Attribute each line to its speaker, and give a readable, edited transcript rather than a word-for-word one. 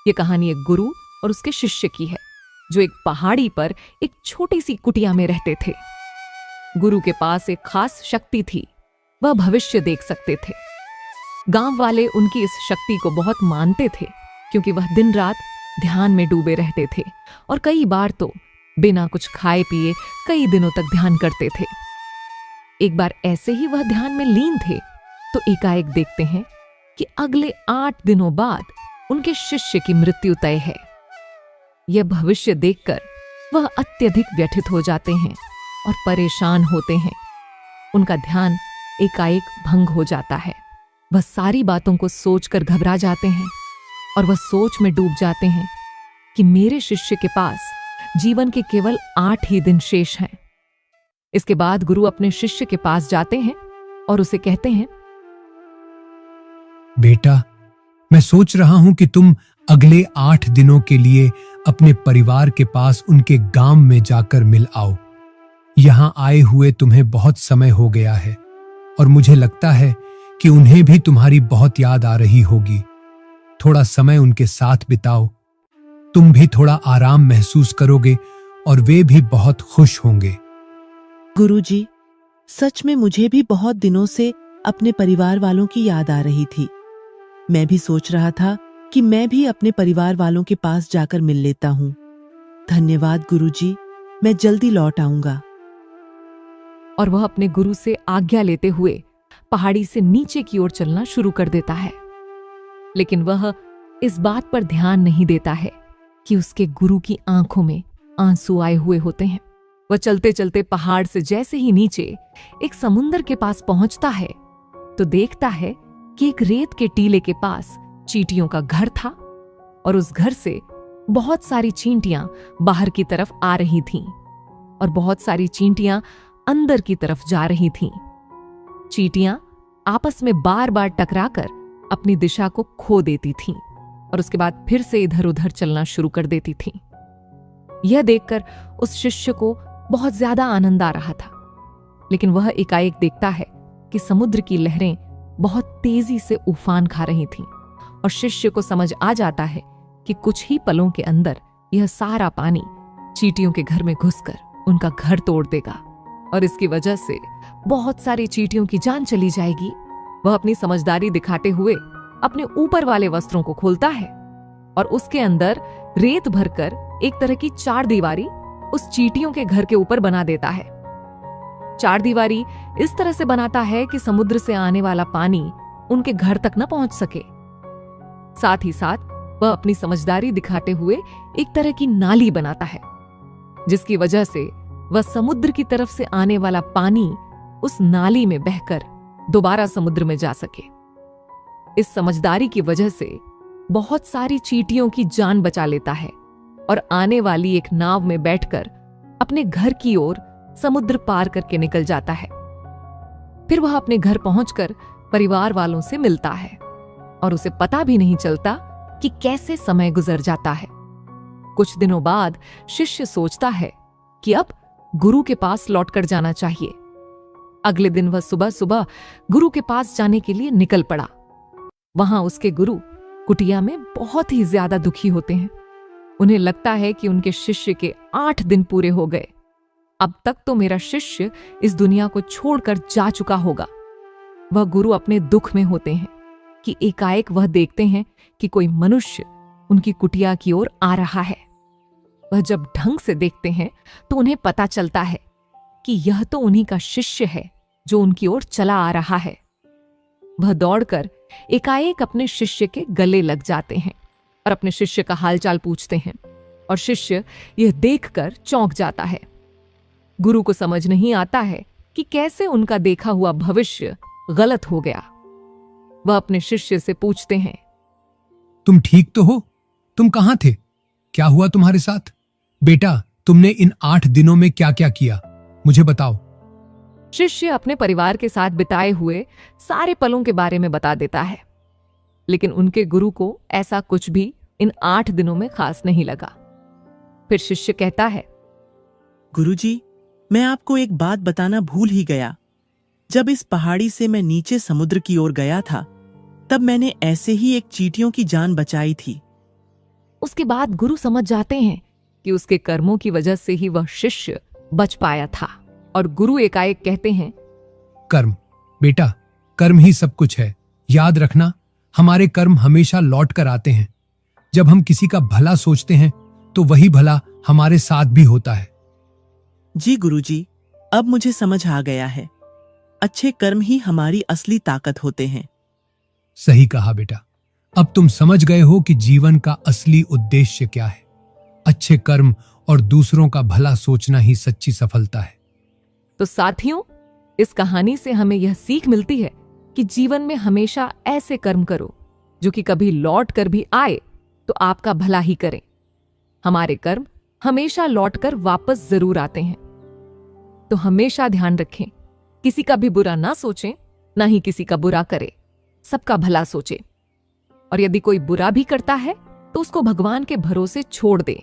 Speaker 1: ये कहानी एक गुरु और उसके शिष्य की है, जो एक पहाड़ी पर एक छोटी सी कुटिया में रहते थे। गुरु के पास एक खास शक्ति थी, वह भविष्य देख सकते थे। गांव वाले उनकी इस शक्ति को बहुत मानते थे, क्योंकि वह दिन रात ध्यान में डूबे रहते थे और कई बार तो बिना कुछ खाए पिए कई दिनों तक ध्यान करते थे। एक बार ऐसे ही वह ध्यान में लीन थे तो एकाएक देखते हैं कि अगले 8 दिनों बाद उनके शिष्य की मृत्यु तय है। यह भविष्य देखकर वह अत्यधिक व्यथित हो जाते हैं और परेशान होते हैं। उनका ध्यान एकाएक भंग हो जाता है। वह सारी बातों को सोचकर घबरा जाते हैं और वह सोच में डूब जाते हैं कि मेरे शिष्य के पास जीवन के केवल 8 ही दिन शेष हैं। इसके बाद गुरु अपने शिष्य के पास जाते हैं और उसे कहते हैं,
Speaker 2: बेटा, मैं सोच रहा हूं कि तुम अगले 8 दिनों के लिए अपने परिवार के पास उनके गांव में जाकर मिल आओ। यहां आए हुए तुम्हें बहुत समय हो गया है और मुझे लगता है कि उन्हें भी तुम्हारी बहुत याद आ रही होगी। थोड़ा समय उनके साथ बिताओ, तुम भी थोड़ा आराम महसूस करोगे और वे भी बहुत खुश होंगे।
Speaker 3: गुरुजी, सच में मुझे भी बहुत दिनों से अपने परिवार वालों की याद आ रही थी। मैं भी सोच रहा था कि मैं भी अपने परिवार वालों के पास जाकर मिल लेता हूं। धन्यवाद गुरुजी, मैं जल्दी लौट आऊंगा।
Speaker 1: और वह अपने गुरु से आज्ञा लेते हुए पहाड़ी से नीचे की ओर चलना शुरू कर देता है। लेकिन वह इस बात पर ध्यान नहीं देता है कि उसके गुरु की आंखों में आंसू आए हुए होते हैं। वह चलते चलते पहाड़ से जैसे ही नीचे एक समुंदर के पास पहुंचता है तो देखता है कि एक रेत के टीले के पास चींटियों का घर था और उस घर से बहुत सारी चींटियां बाहर की तरफ आ रही थीं और बहुत सारी चींटियां अंदर की तरफ जा रही थीं। चींटियां आपस में बार बार टकराकर अपनी दिशा को खो देती थीं और उसके बाद फिर से इधर उधर चलना शुरू कर देती थीं। यह देखकर उस शिष्य को बहुत ज्यादा आनंद आ रहा था, लेकिन वह एकाएक देखता है कि समुद्र की लहरें बहुत तेजी से उफान खा रही थीं और शिष्य को समझ आ जाता है कि कुछ ही पलों के अंदर यह सारा पानी चींटियों के घर में घुसकर उनका घर तोड़ देगा और इसकी वजह से बहुत सारी चींटियों की जान चली जाएगी। वह अपनी समझदारी दिखाते हुए अपने ऊपर वाले वस्त्रों को खोलता है और उसके अंदर रेत भरकर एक तरह की 4 दीवारी उस चींटियों के घर के ऊपर बना देता है। 4 दीवारी इस तरह से बनाता है कि समुद्र से आने वाला पानी उनके घर तक न पहुंच सके। साथ ही साथ वह अपनी समझदारी दिखाते हुए एक तरह की नाली बनाता है, जिसकी वजह से वह समुद्र की तरफ से आने वाला पानी उस नाली में बहकर दोबारा समुद्र में जा सके। इस समझदारी की वजह से बहुत सारी चींटियों की जान बचा लेता है और आने वाली एक नाव में बैठकर अपने घर की ओर समुद्र पार करके निकल जाता है। फिर वह अपने घर पहुंचकर परिवार वालों से मिलता है और उसे पता भी नहीं चलता कि कैसे समय गुजर जाता है। कुछ दिनों बाद शिष्य सोचता है कि अब गुरु के पास लौटकर जाना चाहिए। अगले दिन वह सुबह सुबह गुरु के पास जाने के लिए निकल पड़ा। वहां उसके गुरु कुटिया में बहुत ही ज्यादा दुखी होते हैं। उन्हें लगता है कि उनके शिष्य के 8 दिन पूरे हो गए। अब तक तो मेरा शिष्य इस दुनिया को छोड़कर जा चुका होगा। वह गुरु अपने दुख में होते हैं कि एकाएक वह देखते हैं कि कोई मनुष्य उनकी कुटिया की ओर आ रहा है। वह जब ढंग से देखते हैं तो उन्हें पता चलता है कि यह तो उन्हीं का शिष्य है जो उनकी ओर चला आ रहा है। वह दौड़कर एकाएक अपने शिष्य के गले लग जाते हैं और अपने शिष्य का हालचाल पूछते हैं और शिष्य यह देखकर चौंक जाता है। गुरु को समझ नहीं आता है कि कैसे उनका देखा हुआ भविष्य गलत हो गया। वह अपने शिष्य से पूछते हैं,
Speaker 2: तुम ठीक तो हो? तुम कहां थे? क्या हुआ तुम्हारे साथ? बेटा, तुमने इन 8 दिनों में क्या क्या किया, मुझे बताओ।
Speaker 1: शिष्य अपने परिवार के साथ बिताए हुए सारे पलों के बारे में बता देता है, लेकिन उनके गुरु को ऐसा कुछ भी इन 8 दिनों में खास नहीं लगा। फिर शिष्य कहता है,
Speaker 3: गुरुजी, मैं आपको एक बात बताना भूल ही गया। जब इस पहाड़ी से मैं नीचे समुद्र की ओर गया था, तब मैंने ऐसे ही एक चींटियों की जान बचाई थी।
Speaker 1: उसके बाद गुरु समझ जाते हैं कि उसके कर्मों की वजह से ही वह शिष्य बच पाया था, और गुरु एकाएक कहते हैं,
Speaker 2: कर्म बेटा, कर्म ही सब कुछ है। याद रखना, हमारे कर्म हमेशा लौट कर आते हैं। जब हम किसी का भला सोचते हैं तो वही भला हमारे साथ भी होता है।
Speaker 3: जी गुरुजी, अब मुझे समझ आ गया है। अच्छे कर्म ही हमारी असली ताकत होते हैं।
Speaker 2: सही कहा बेटा। अब तुम समझ गए हो कि जीवन का असली उद्देश्य क्या है। अच्छे कर्म और दूसरों का भला सोचना ही सच्ची सफलता है।
Speaker 1: तो साथियों, इस कहानी से हमें यह सीख मिलती है कि जीवन में हमेशा ऐसे कर्म करो जो कि कभी लौट कर भी आए तो आपका भला ही करें। हमारे कर्म हमेशा लौटकर वापस जरूर आते हैं। तो हमेशा ध्यान रखें, किसी का भी बुरा ना सोचें, ना ही किसी का बुरा करें, सबका भला सोचें। और यदि कोई बुरा भी करता है तो उसको भगवान के भरोसे छोड़ दे।